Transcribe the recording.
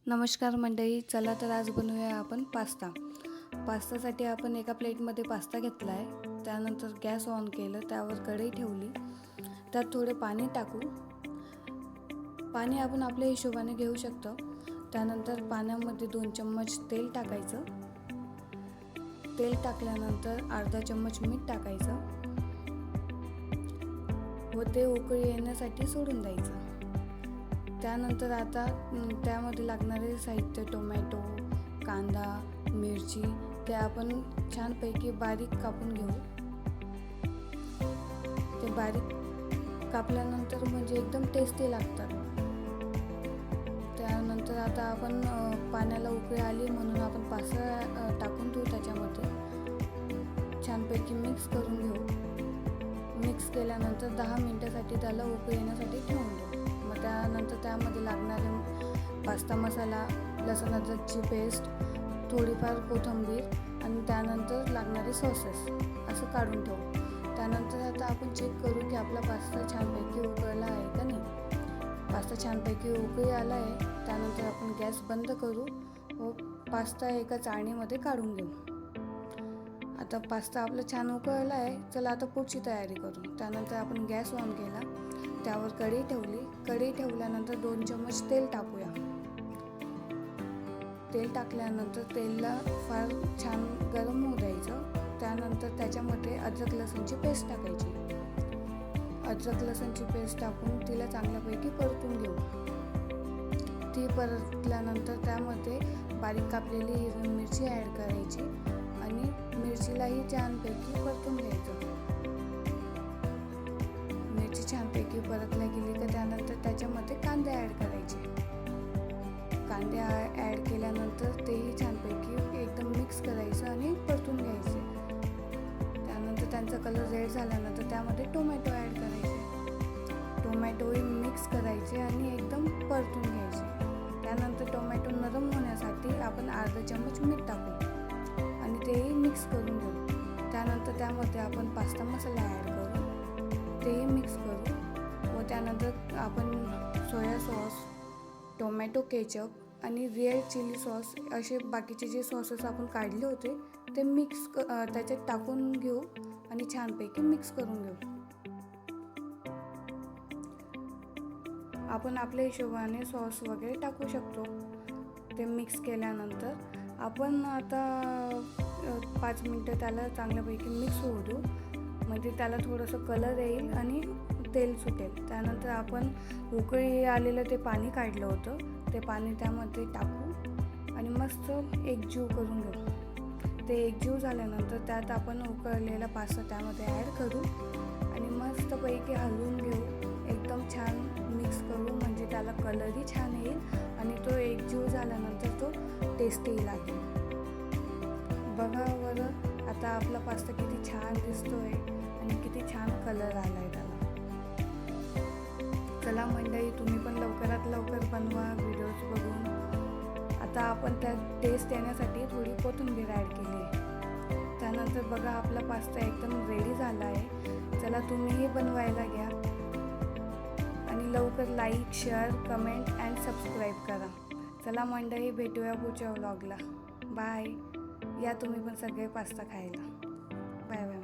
नमस्कार मंडळी, चला तर आज बनवूया आपण पास्तासाठी आपण एका प्लेटमध्ये पास्ता घेतला आहे. त्यानंतर गॅस ऑन केलं, त्यावर कढई ठेवली, त्यात थोडे पाणी टाकू. पाणी आपण आपल्या हिशोबाने घेऊ शकतो. त्यानंतर पाण्यामध्ये 2 चम्मच तेल टाकायचं. तेल टाकल्यानंतर अर्धा चम्मच मीठ टाकायचं व ते उकळी येण्यासाठी सोडून द्यायचं. त्यानंतर आता त्यामध्ये लागणारे साहित्य टोमॅटो, कांदा, मिरची ते आपण छानपैकी बारीक कापून घेऊ. ते बारीक कापल्यानंतर म्हणजे एकदम टेस्टी लागतात. त्यानंतर आता आपण पाण्याला उकळी आली म्हणून आपण पास्ता टाकून घेऊ. त्याच्यामध्ये छानपैकी मिक्स करून घेऊ. मिक्स केल्यानंतर 10 मिनिटासाठी त्याला उकळी येण्यासाठी ठेवून देऊ. मग त्यानंतर त्यामध्ये लागणारे पास्ता मसाला, लसूण अद्रकची पेस्ट, थोडीफार कोथिंबीर आणि त्यानंतर लागणारे सॉसेस असं काढून ठेवू. त्यानंतर आता आपण चेक करू की आपला पास्ता छानपैकी उकळला आहे का नाही. पास्ता छानपैकी उकळी आला आहे. त्यानंतर आपण गॅस बंद करू व पास्ता एका चाळणीमध्ये काढून घेऊ. आता पास्ता आपला छान उकळला आहे. चला आता पुढची तयारी करू. त्यानंतर आपण गॅस ऑन केला, त्यावर कढई ठेवली. कढई ठेवल्यानंतर 2 चम्मच तेल टाकूया. तेल टाकल्यानंतर तेलला फार छान गरम होऊ द्यायचं. त्यानंतर त्याच्यामध्ये अद्रक लसूणची पेस्ट टाकायची. अद्रक लसूणची पेस्ट टाकून तिला चांगल्यापैकी परतून घेऊ. ती परतल्यानंतर त्यामध्ये बारीक कापलेली हिरवी मिरची ॲड करायची आणि मिरचीलाही छानपैकी परतून घ्यायचं. मिरची छानपैकी परतल्या गेली तर त्यानंतर त्याच्यामध्ये कांदे ॲड करायचे. कांदे ॲड केल्यानंतर तेही छानपैकी एकदम मिक्स करायचं आणि परतून घ्यायचे. त्यानंतर त्यांचा कलर रेड झाल्यानंतर त्यामध्ये टोमॅटो ॲड करायचे. टोमॅटोही मिक्स करायचे आणि एकदम परतून घ्यायचे. त्यानंतर टोमॅटो नरम होण्यासाठी आपण अर्धा चम्मच मीठ टाकू आणि तेही मिक्स करून घेऊ. त्यानंतर त्यामध्ये आपण पास्ता मसाला ॲड करू, तेही मिक्स करू व त्यानंतर आपण सोया सॉस, टोमॅटो केचप आणि रिअल चिली सॉस असे बाकीचे जे सॉसेस आपण काढले होते ते मिक्स त्याच्यात टाकून घेऊ आणि छानपैकी मिक्स करून घेऊ. आपण आपल्या हिशोबाने सॉस वगैरे टाकू शकतो. ते मिक्स केल्यानंतर आपण आता 5 मिनटं त्याला चांगल्यापैकी मिक्स होऊ देऊ. म्हणजे त्याला थोडंसं कलर येईल आणि तेल सुटेल. त्यानंतर आपण उकळी आलेलं ते पाणी काढलं होतं, ते पाणी त्यामध्ये टाकू आणि मस्त एकजीव करून घेऊ. ते एकजीव झाल्यानंतर त्यात आपण उकळलेला पास्ता त्यामध्ये ॲड करू आणि मस्तपैकी हलवून घेऊ. एकदम छान मिक्स करू म्हणजे त्याला कलरही छान येईल आणि तो एकजीव झाल्यानंतर तो टेस्टी लागेल. बघा बरं आता आपला पास्ता किती छान दिसतोय आणि किती छान कलर आला आहे त्याला. चला मंडळी, तुम्ही पण लवकरात लवकर बनवा व्हिडिओज बघून. आता आपण त्यात टेस्ट येण्यासाठी थोडी कोथिंबीर ॲड केली आहे. त्यानंतर बघा आपला पास्ता एकदम रेडी झाला आहे. चला तुम्हीही बनवायला घ्या आणि लवकर like, share, comment and subscribe करा. चला मंडळी, भेटूया पुढच्या व्लॉगला. बाय. या तुम्ही पण सगळे पास्ता खायला. Bye bye.